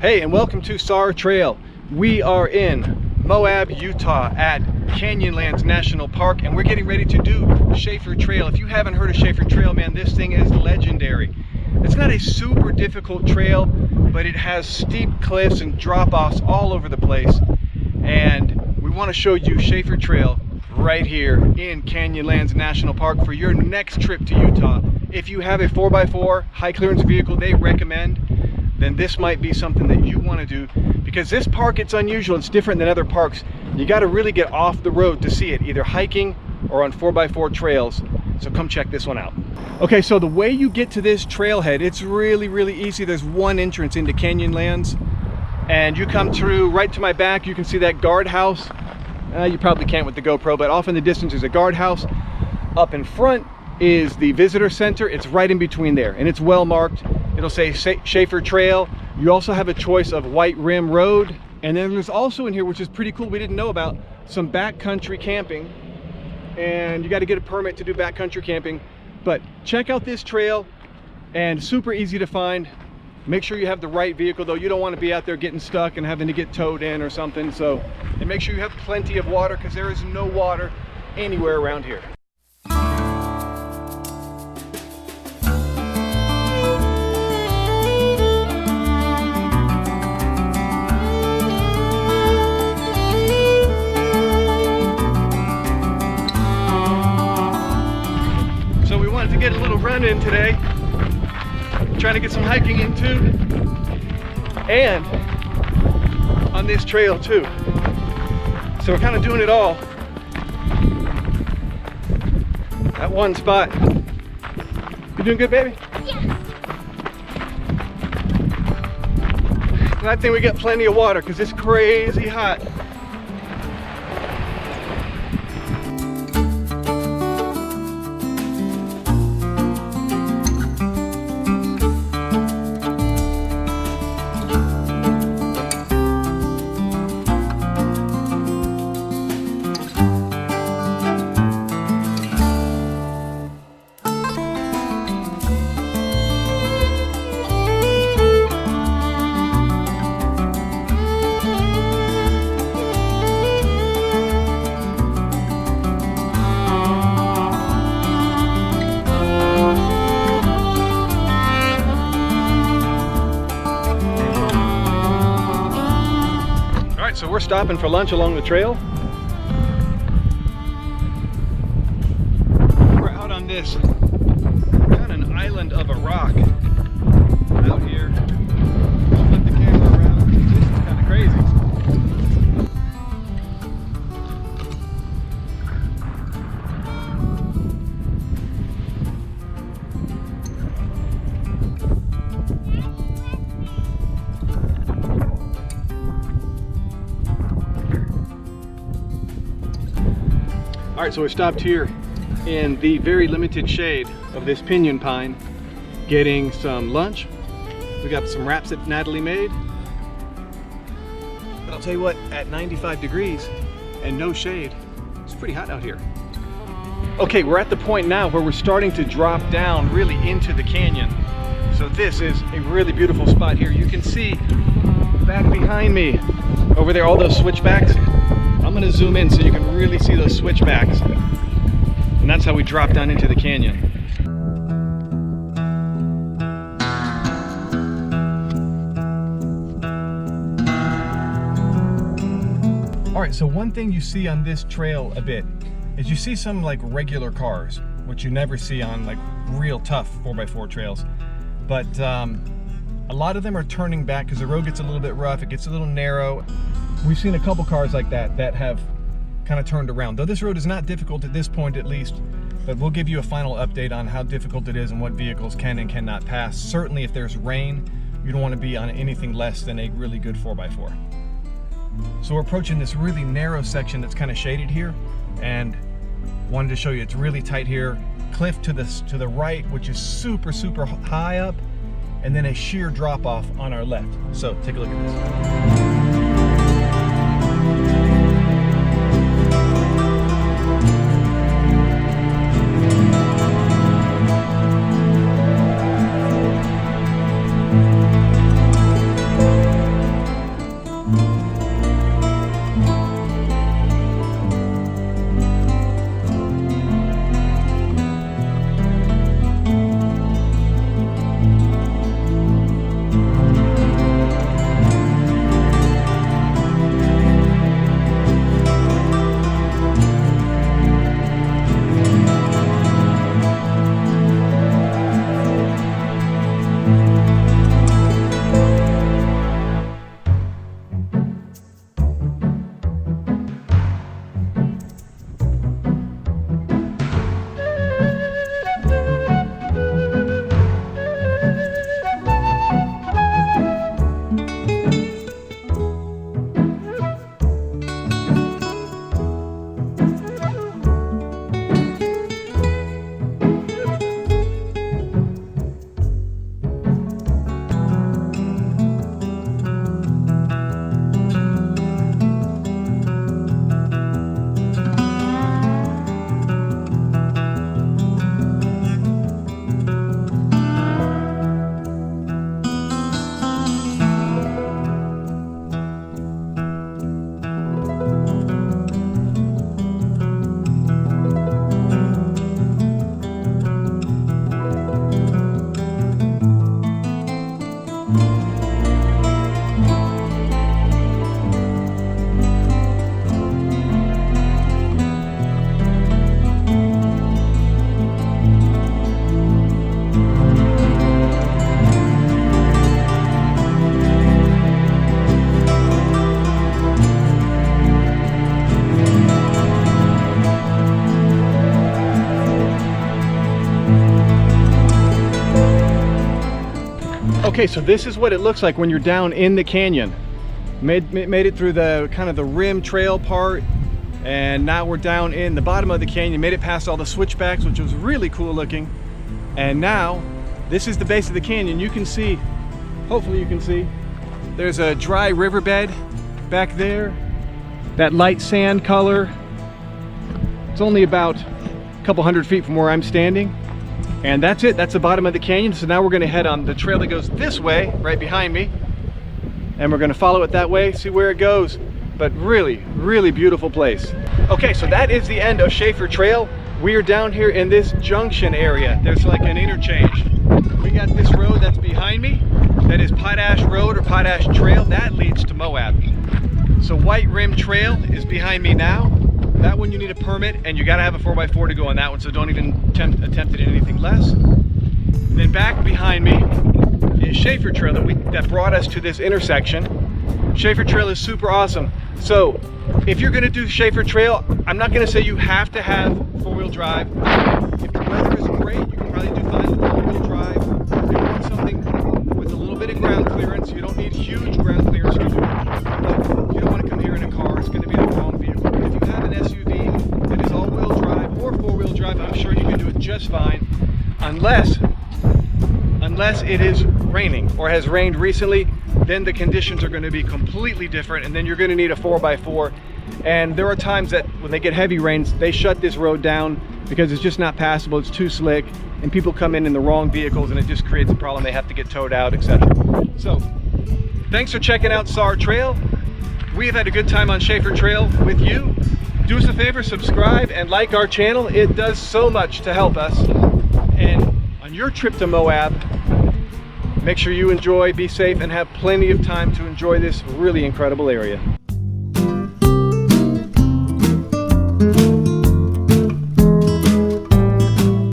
Hey, and welcome to Shafer Trail. We are in Moab, Utah at Canyonlands National Park, and we're getting ready to do Shafer Trail. If you haven't heard of Shafer Trail, man, this thing is legendary. It's not a super difficult trail, but it has steep cliffs and drop-offs all over the place. And we want to show you Shafer Trail right here in Canyonlands National Park for your next trip to Utah. If you have a 4x4 high clearance vehicle they recommend, then this might be something that you want to do, because this park, it's unusual, it's different than other parks. You got to really get off the road to see it, either hiking or on 4x4 trails. So come check this one out. Okay, so the way you get to this trailhead, it's really easy. There's one entrance into Canyonlands, and you come through right to my back. You can see that guardhouse. You probably can't with the GoPro, but off in the distance is a guardhouse. Up in front is the visitor center. It's right in between there, and it's well marked. It'll say Shafer Trail. You also have a choice of White Rim Road. And then there's also in here, which is pretty cool, we didn't know about, some backcountry camping. And you got to get a permit to do backcountry camping. But check out this trail, and super easy to find. Make sure you have the right vehicle though. You don't want to be out there getting stuck and having to get towed in or something. So, and make sure you have plenty of water, because there is no water anywhere around here. To get a little run in today, trying to get some hiking in too, and on this trail too. So we're kind of doing it all at one spot. You doing good, baby? Yeah. And I think we got plenty of water because it's crazy hot. So we're stopping for lunch along the trail. We're out on this kind of an island of a rock out here. I'll flip the camera around. This is kind of crazy. All right, so we stopped here in the very limited shade of this pinyon pine, getting some lunch. We got some wraps that Natalie made. But I'll tell you what, at 95 degrees and no shade, it's pretty hot out here. Okay, we're at the point now where we're starting to drop down really into the canyon. So this is a really beautiful spot here. You can see back behind me over there, all those switchbacks. I'm going to zoom in so you can really see those switchbacks. And that's how we drop down into the canyon. All right, so one thing you see on this trail a bit is you see some like regular cars, which you never see on like real tough 4x4 trails. But a lot of them are turning back because the road gets a little bit rough, it gets a little narrow. We've seen a couple cars like that that have kind of turned around. Though this road is not difficult at this point at least, but we'll give you a final update on how difficult it is and what vehicles can and cannot pass. Certainly if there's rain, you don't want to be on anything less than a really good 4x4. So we're approaching this really narrow section that's kind of shaded here, and wanted to show you it's really tight here. Cliff to the right, which is super high up, and then a sheer drop off on our left. So take a look at this. Okay, so this is what it looks like when you're down in the canyon. Made it through the kind of the rim trail part, and now we're down in the bottom of the canyon. Made it past all the switchbacks, which was really cool looking. And now this is the base of the canyon. You can see, hopefully you can see, there's a dry riverbed back there. That light sand color. It's only about a couple hundred feet from where I'm standing. And that's it, that's the bottom of the canyon. So now we're gonna head on the trail that goes this way, right behind me. And we're gonna follow it that way, see where it goes. But really, really beautiful place. Okay, so that is the end of Shafer Trail. We are down here in this junction area. There's like an interchange. We got this road that's behind me. That is Potash Road or Potash Trail. That leads to Moab. So White Rim Trail is behind me now. That one you need a permit, and you gotta have a 4x4 to go on that one, so don't even attempt it in anything less. Then back behind me is Shafer Trail that brought us to this intersection. Shafer Trail is super awesome. So if you're gonna do Shafer Trail, I'm not gonna say you have to have four-wheel drive. If the weather is great, you can probably do fine with four-wheel drive. If you want something with a little bit of ground clearance, you don't need huge ground clearance to do it. But you don't want to come here in a car, it's gonna be the wrong vehicle. But if you have an SUV that is all-wheel drive or four-wheel drive, I'm sure you can do it just fine, unless it is raining or has rained recently. Then the conditions are going to be completely different, and then you're going to need a 4x4. And there are times that when they get heavy rains, they shut this road down because it's just not passable, it's too slick, and people come in the wrong vehicles, and it just creates a problem. They have to get towed out, etc. So thanks for checking out SAR Trail. We have had a good time on Shafer Trail with you. Do us a favor, subscribe and like our channel. It does so much to help us. And on your trip to Moab, make sure you enjoy, be safe, and have plenty of time to enjoy this really incredible area.